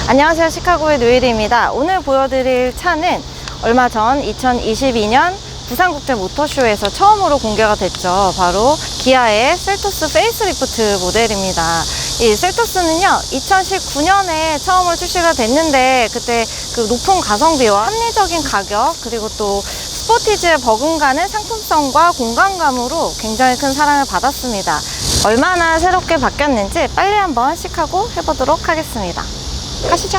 안녕하세요, 시카고의 노예리입니다. 오늘 보여드릴 차는 얼마 전 2022년 부산국제모터쇼에서 처음으로 공개가 됐죠. 바로 기아의 셀토스 페이스리프트 모델입니다. 이 셀토스는요 2019년에 처음으로 출시가 됐는데, 그때 그 높은 가성비와 합리적인 가격, 그리고 또 스포티지에 버금가는 상품성과 공간감으로 굉장히 큰 사랑을 받았습니다. 얼마나 새롭게 바뀌었는지 빨리 한번 시카고 해보도록 하겠습니다. 가시죠.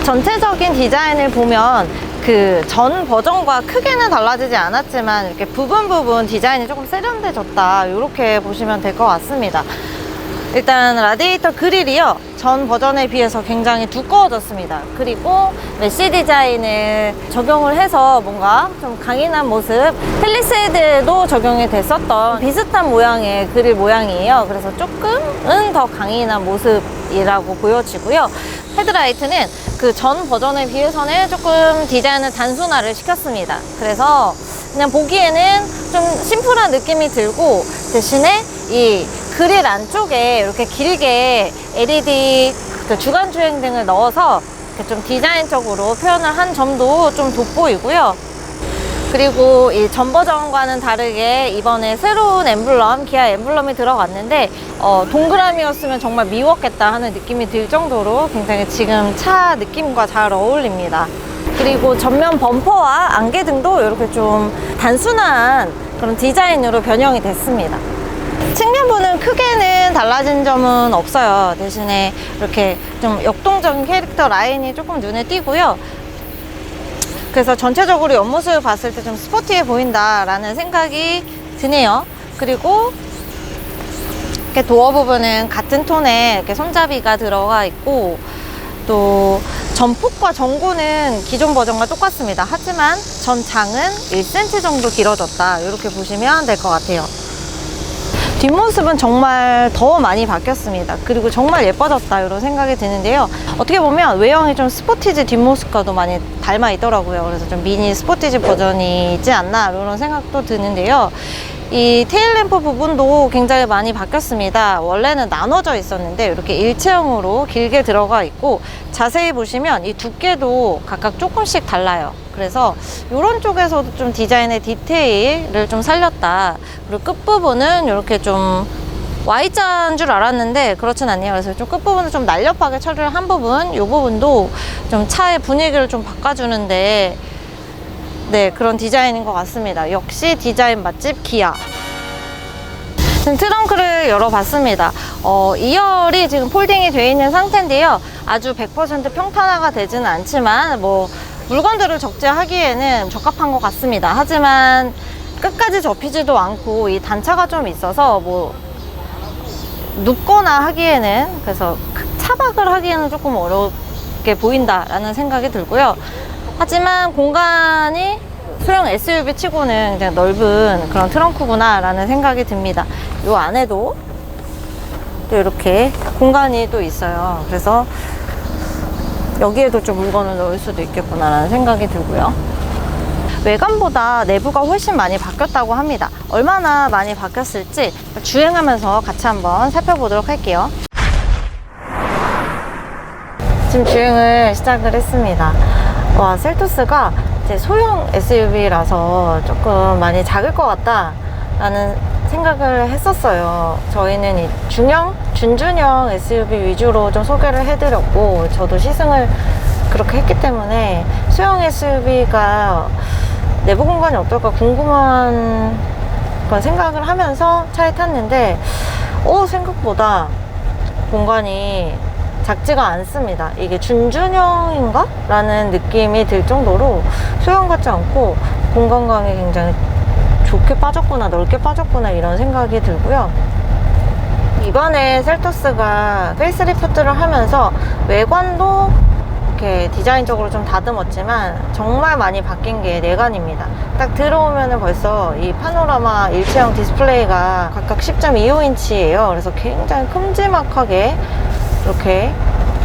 전체적인 디자인을 보면 그 전 버전과 크게는 달라지지 않았지만 이렇게 부분 디자인이 조금 세련돼졌다, 이렇게 보시면 될 것 같습니다. 일단 라디에이터 그릴이요 전 버전에 비해서 굉장히 두꺼워졌습니다. 그리고 메쉬 디자인을 적용을 해서 뭔가 좀 강인한 모습, 펠리세이드에도 적용이 됐었던 비슷한 모양의 그릴 모양이에요. 그래서 조금은 더 강인한 모습이라고 보여지고요. 헤드라이트는 그 전 버전에 비해서는 조금 디자인을 단순화를 시켰습니다. 그래서 그냥 보기에는 좀 심플한 느낌이 들고, 대신에 이 그릴 안쪽에 이렇게 길게 LED 그 주간 주행등을 넣어서 이렇게 좀 디자인적으로 표현을 한 점도 좀 돋보이고요. 그리고 이 전 버전과는 다르게 이번에 새로운 엠블럼, 기아 엠블럼이 들어갔는데 동그라미였으면 정말 미웠겠다 하는 느낌이 들 정도로 굉장히 지금 차 느낌과 잘 어울립니다. 그리고 전면 범퍼와 안개등도 이렇게 좀 단순한 그런 디자인으로 변형이 됐습니다. 측면부는 크게는 달라진 점은 없어요. 대신에 이렇게 좀 역동적인 캐릭터 라인이 조금 눈에 띄고요. 그래서 전체적으로 옆모습을 봤을 때 좀 스포티해 보인다라는 생각이 드네요. 그리고 이렇게 도어 부분은 같은 톤에 이렇게 손잡이가 들어가 있고, 또 전폭과 전고는 기존 버전과 똑같습니다. 하지만 전장은 1cm 정도 길어졌다, 이렇게 보시면 될 것 같아요. 뒷모습은 정말 더 많이 바뀌었습니다. 그리고 정말 예뻐졌다, 이런 생각이 드는데요. 어떻게 보면 외형이 좀 스포티지 뒷모습과도 많이 닮아 있더라고요. 그래서 좀 미니 스포티지 버전이지 않나, 이런 생각도 드는데요. 이 테일램프 부분도 굉장히 많이 바뀌었습니다. 원래는 나눠져 있었는데 이렇게 일체형으로 길게 들어가 있고, 자세히 보시면 이 두께도 각각 조금씩 달라요. 그래서 이런 쪽에서도 좀 디자인의 디테일을 좀 살렸다. 그리고 끝부분은 이렇게 좀 Y자인 줄 알았는데 그렇진 않네요. 그래서 좀 끝부분을 좀 날렵하게 처리를 한 부분, 이 부분도 좀 차의 분위기를 좀 바꿔주는데, 네, 그런 디자인인 것 같습니다. 역시 디자인 맛집 기아. 지금 트렁크를 열어봤습니다. 2열이 지금 폴딩이 되어 있는 상태인데요. 아주 100% 평탄화가 되지는 않지만 뭐 물건들을 적재하기에는 적합한 것 같습니다. 하지만 끝까지 접히지도 않고 이 단차가 좀 있어서 뭐 눕거나 하기에는, 그래서 차박을 하기에는 조금 어렵게 보인다라는 생각이 들고요. 하지만 공간이 소형 SUV 치고는 굉장히 넓은 그런 트렁크구나 라는 생각이 듭니다. 이 안에도 또 이렇게 공간이 또 있어요. 그래서 여기에도 좀 물건을 넣을 수도 있겠구나 라는 생각이 들고요. 외관보다 내부가 훨씬 많이 바뀌었다고 합니다. 얼마나 많이 바뀌었을지 주행하면서 같이 한번 살펴보도록 할게요. 지금 주행을 시작을 했습니다. 와, 셀토스가 이제 소형 SUV라서 조금 많이 작을 것 같다 라는 생각을 했었어요. 저희는 이 준준형 SUV 위주로 좀 소개를 해드렸고, 저도 시승을 그렇게 했기 때문에 소형 SUV가 내부 공간이 어떨까 궁금한 그런 생각을 하면서 차에 탔는데 생각보다 공간이 작지가 않습니다. 이게 준준형인가? 라는 느낌이 들 정도로 소형 같지 않고 공간감이 굉장히 좋게 빠졌구나, 넓게 빠졌구나, 이런 생각이 들고요. 이번에 셀토스가 페이스리프트를 하면서 외관도 이렇게 디자인적으로 좀 다듬었지만 정말 많이 바뀐 게 내관입니다. 딱 들어오면은 벌써 이 파노라마 일체형 디스플레이가 각각 10.25인치예요. 그래서 굉장히 큼지막하게 이렇게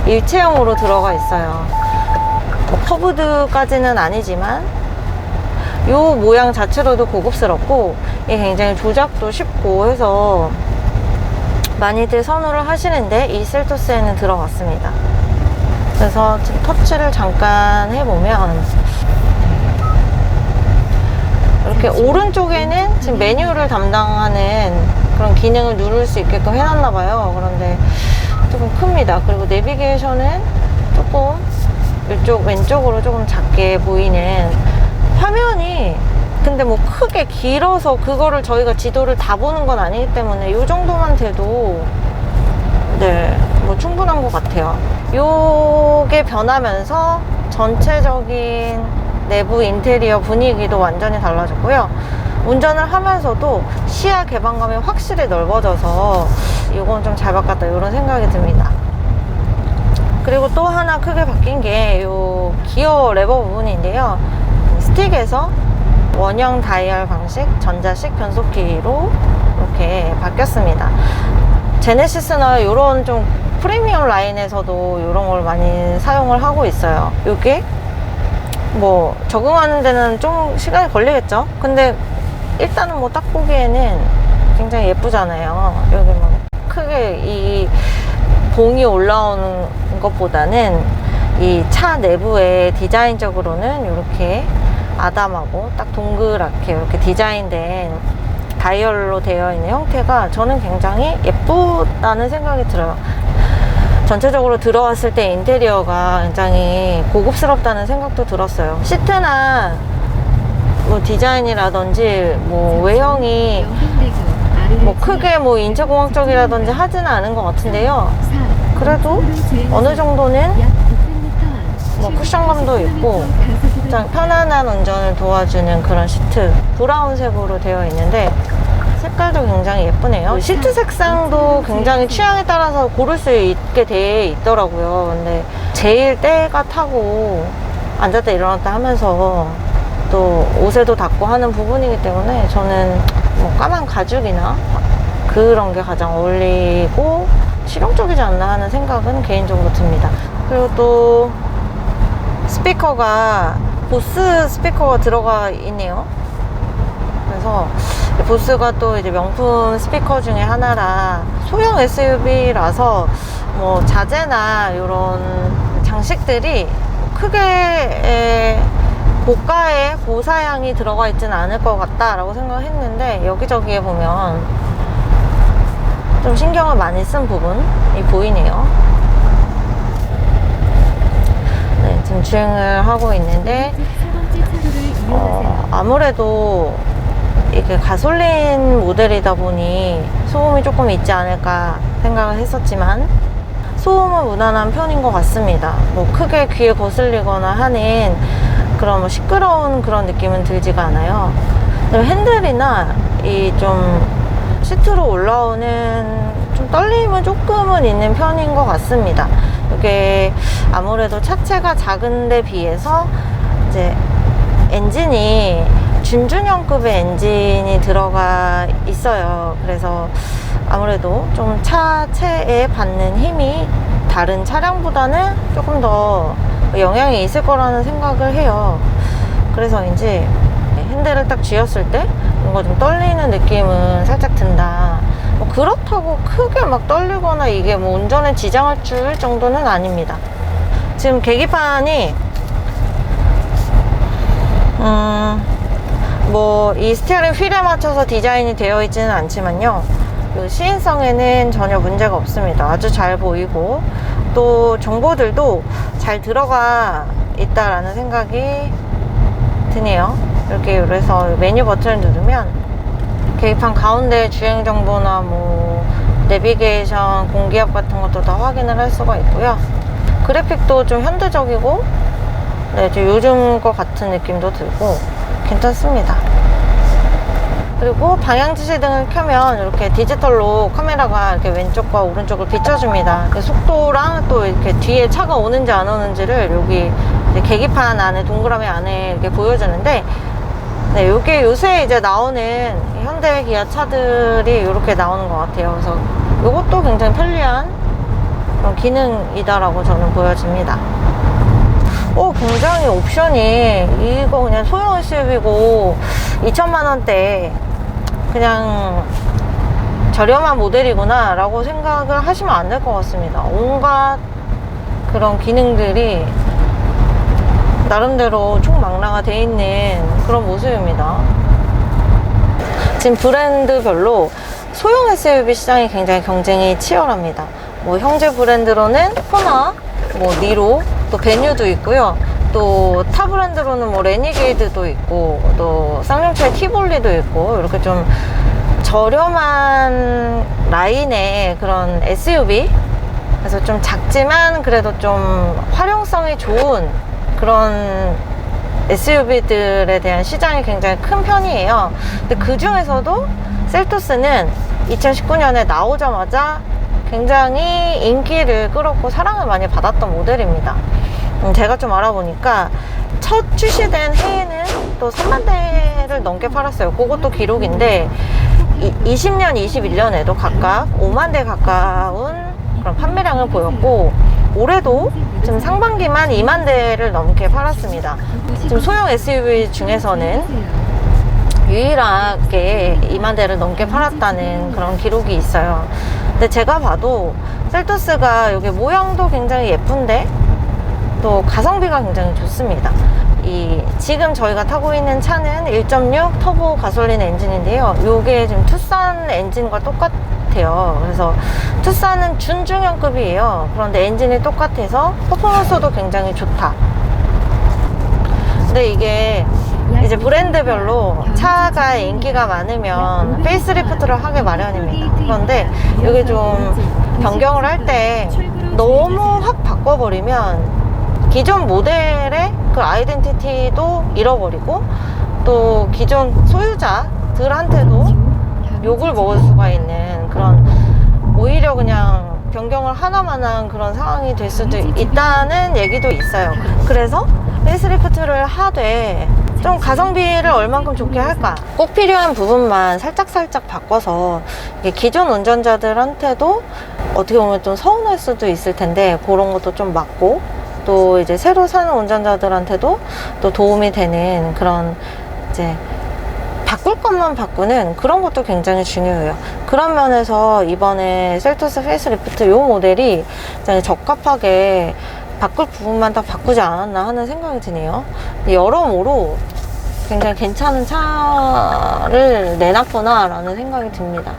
일체형으로 들어가 있어요. 뭐 커브드까지는 아니지만 이 모양 자체로도 고급스럽고 이게 굉장히 조작도 쉽고 해서 많이들 선호를 하시는데 이 셀토스에는 들어갔습니다. 그래서 지금 터치를 잠깐 해보면 이렇게 오른쪽에는 지금 메뉴를 담당하는 그런 기능을 누를 수 있게끔 해놨나봐요. 그런데 조금 큽니다. 그리고 내비게이션은 조금 이쪽 왼쪽으로 조금 작게 보이는 화면이 근데 뭐 크게 길어서 그거를 저희가 지도를 다 보는 건 아니기 때문에 이 정도만 돼도 네, 뭐 충분한 것 같아요. 요게 변하면서 전체적인 내부 인테리어 분위기도 완전히 달라졌고요. 운전을 하면서도 시야 개방감이 확실히 넓어져서 이건 좀 잘 바꿨다 이런 생각이 듭니다. 그리고 또 하나 크게 바뀐 게 요 기어 레버 부분인데요. 스틱에서 원형 다이얼 방식 전자식 변속기로 이렇게 바뀌었습니다. 제네시스나 이런 좀 프리미엄 라인에서도 이런 걸 많이 사용을 하고 있어요. 이게 뭐 적응하는 데는 좀 시간이 걸리겠죠. 근데 일단은 뭐 딱 보기에는 굉장히 예쁘잖아요. 여기 뭐 크게 이 봉이 올라오는 것보다는 이 차 내부에 디자인적으로는 이렇게 아담하고 딱 동그랗게 이렇게 디자인된 다이얼로 되어 있는 형태가 저는 굉장히 예쁘다는 생각이 들어요. 전체적으로 들어왔을 때 인테리어가 굉장히 고급스럽다는 생각도 들었어요. 시트나 뭐 디자인이라든지 뭐 외형이 뭐 크게 뭐 인체공학적이라든지 하지는 않은 것 같은데요. 그래도 어느 정도는 뭐 쿠션감도 있고 가장 편안한 운전을 도와주는 그런 시트, 브라운색으로 되어 있는데 색깔도 굉장히 예쁘네요. 시트 색상도 굉장히 취향에 따라서 고를 수 있게 돼 있더라고요. 근데 제일 때가 타고 앉았다 일어났다 하면서 또 옷에도 닿고 하는 부분이기 때문에 저는 뭐 까만 가죽이나 그런 게 가장 어울리고 실용적이지 않나 하는 생각은 개인적으로 듭니다. 그리고 또 스피커가 보스 스피커가 들어가 있네요. 그래서 보스가 또 이제 명품 스피커 중에 하나라 소형 SUV라서 뭐 자재나 이런 장식들이 크게 고가의 고사양이 들어가 있지는 않을 것 같다라고 생각했는데 여기저기에 보면 좀 신경을 많이 쓴 부분이 보이네요. 네, 지금 주행을 하고 있는데 아무래도 이게 가솔린 모델이다 보니 소음이 조금 있지 않을까 생각을 했었지만 소음은 무난한 편인 것 같습니다. 뭐 크게 귀에 거슬리거나 하는 그런 뭐 시끄러운 그런 느낌은 들지가 않아요. 핸들이나 이 좀 시트로 올라오는 좀 떨림은 조금은 있는 편인 것 같습니다. 이게 아무래도 차체가 작은데 비해서 이제 엔진이 준준형급의 엔진이 들어가 있어요. 그래서 아무래도 좀 차체에 받는 힘이 다른 차량보다는 조금 더 영향이 있을 거라는 생각을 해요. 그래서인지 핸들을 딱 쥐었을 때 뭔가 좀 떨리는 느낌은 살짝 든다. 뭐 그렇다고 크게 막 떨리거나 이게 뭐 운전에 지장을 줄 정도는 아닙니다. 지금 계기판이 뭐 이 스티어링 휠에 맞춰서 디자인이 되어 있지는 않지만요, 그 시인성에는 전혀 문제가 없습니다. 아주 잘 보이고 또 정보들도 잘 들어가 있다라는 생각이 드네요. 이렇게 그래서 메뉴 버튼을 누르면 계기판 가운데 주행 정보나 뭐 내비게이션, 공기압 같은 것도 다 확인을 할 수가 있고요. 그래픽도 좀 현대적이고 네, 좀 요즘 거 같은 느낌도 들고 괜찮습니다. 그리고 방향 지시등을 켜면 이렇게 디지털로 카메라가 이렇게 왼쪽과 오른쪽을 비춰줍니다. 속도랑 또 이렇게 뒤에 차가 오는지 안 오는지를 여기 계기판 안에 동그라미 안에 이렇게 보여주는데, 네, 요게 요새 이제 나오는 현대 기아 차들이 이렇게 나오는 것 같아요. 그래서 이것도 굉장히 편리한 그런 기능이다라고 저는 보여집니다. 굉장히 옵션이, 이거 그냥 소형 SUV고 2천만 원대 그냥 저렴한 모델이구나 라고 생각을 하시면 안 될 것 같습니다. 온갖 그런 기능들이 나름대로 총망라가 돼 있는 그런 모습입니다. 지금 브랜드별로 소형 SUV 시장이 굉장히 경쟁이 치열합니다. 뭐 형제 브랜드로는 호나, 뭐 니로, 또 베뉴도 있고요. 또 타 브랜드로는 뭐 레니게이드도 있고, 또 쌍용차의 티볼리도 있고, 이렇게 좀 저렴한 라인의 그런 SUV, 그래서 좀 작지만 그래도 좀 활용성이 좋은 그런 SUV들에 대한 시장이 굉장히 큰 편이에요. 근데 그 중에서도 셀토스는 2019년에 나오자마자 굉장히 인기를 끌었고 사랑을 많이 받았던 모델입니다. 제가 좀 알아보니까 첫 출시된 해에는 또 3만 대를 넘게 팔았어요. 그것도 기록인데 20년, 21년에도 각각 5만 대 가까운 그런 판매량을 보였고, 올해도 지금 상반기만 2만 대를 넘게 팔았습니다. 지금 소형 SUV 중에서는 유일하게 2만 대를 넘게 팔았다는 그런 기록이 있어요. 근데 제가 봐도 셀토스가 여기 모양도 굉장히 예쁜데 또 가성비가 굉장히 좋습니다. 지금 저희가 타고 있는 차는 1.6 터보 가솔린 엔진인데요. 이게 지금 투싼 엔진과 똑같아요. 그래서 투싼은 준중형급이에요. 그런데 엔진이 똑같아서 퍼포먼스도 굉장히 좋다. 근데 이게 이제 브랜드별로 차가 인기가 많으면 페이스리프트를 하게 마련입니다. 그런데 이게 좀 변경을 할 때 너무 확 바꿔버리면 기존 모델의 그 아이덴티티도 잃어버리고, 또 기존 소유자들한테도 욕을 먹을 수가 있는 그런, 오히려 그냥 변경을 하나만한 그런 상황이 될 수도 있다는 얘기도 있어요. 그래서 페이스리프트를 하되 좀 가성비를 얼만큼 좋게 할까, 꼭 필요한 부분만 살짝 바꿔서 이게 기존 운전자들한테도 어떻게 보면 좀 서운할 수도 있을 텐데 그런 것도 좀 막고, 또 이제 새로 사는 운전자들한테도 또 도움이 되는 그런, 이제 바꿀 것만 바꾸는 그런 것도 굉장히 중요해요. 그런 면에서 이번에 셀토스 페이스리프트 이 모델이 굉장히 적합하게 바꿀 부분만 다 바꾸지 않았나 하는 생각이 드네요. 여러모로 굉장히 괜찮은 차를 내놨구나 라는 생각이 듭니다.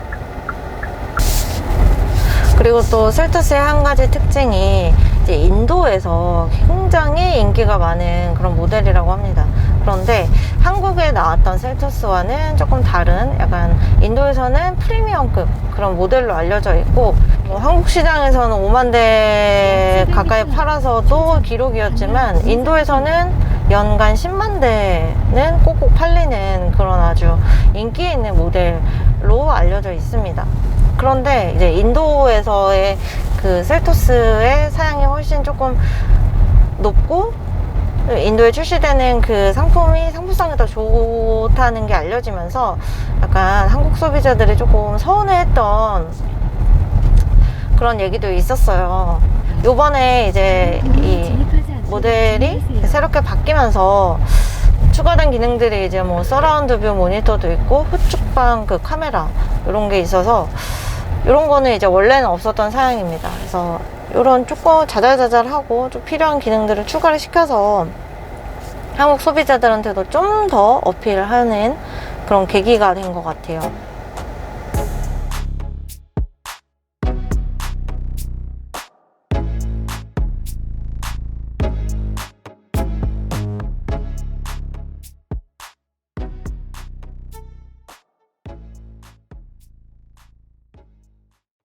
그리고 또 셀토스의 한 가지 특징이 이제 인도에서 굉장히 인기가 많은 그런 모델이라고 합니다. 그런데 한국에 나왔던 셀토스와는 조금 다른, 약간 인도에서는 프리미엄급 그런 모델로 알려져 있고, 한국 시장에서는 5만 대 가까이 팔아서도 기록이었지만 인도에서는 연간 10만 대는 꼭꼭 팔리는 그런 아주 인기 있는 모델로 알려져 있습니다. 그런데 이제 인도에서의 그 셀토스의 사양이 훨씬 조금 높고, 인도에 출시되는 그 상품성이 더 좋다는 게 알려지면서 약간 한국 소비자들이 조금 서운해했던 그런 얘기도 있었어요. 요번에 이제 이 모델이 새롭게 바뀌면서 추가된 기능들이 이제 뭐 서라운드 뷰 모니터도 있고 후측방 그 카메라 이런 게 있어서, 이런 거는 이제 원래는 없었던 사양입니다. 그래서 이런 조금 자잘하고 좀 필요한 기능들을 추가를 시켜서 한국 소비자들한테도 좀 더 어필을 하는 그런 계기가 된 것 같아요.